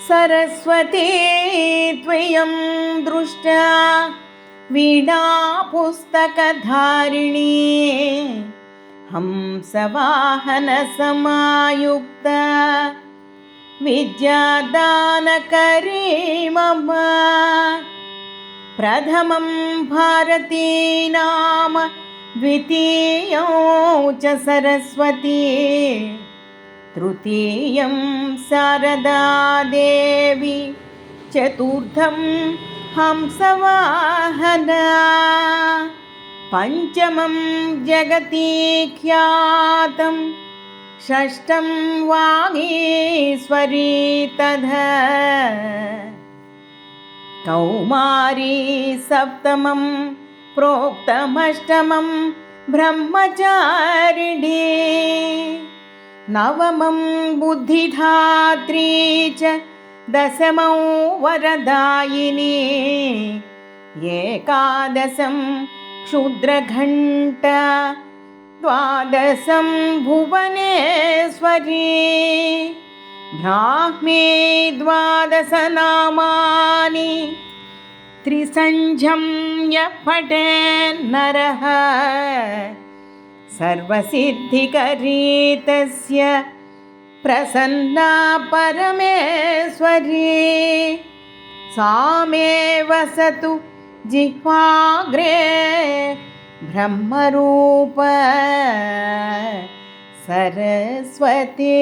सरस्वती त्वयं दृष्टा वीणा पुस्तकधारिणी हंसवाहनसमायुक्ता विद्यादानकरी मम प्रथमं भारती नाम द्वितीयं च सरस्वती तृतीयं शारदा देवी चतुर्थं हंसवाहना पंचमं जगति ख्यातं षष्ठं वागीश्वरी तथा कौमारी सप्तमं प्रोक्तमष्टमं ब्रह्मचारिणी नवमं बुद्धिधात्री च दशमं वरदायिनी एकादशं क्षुद्रघण्टा द्वादशं भुवनेश्वरी ब्राह्मी द्वादशनामानि त्रिसन्ध्यं यः पठेन्नरः सर्वसिद्धिकरी तस्य प्रसन्ना परमेश्वरी सा मे वसतु जिह्वाग्रे ब्रह्मरूप सरस्वती।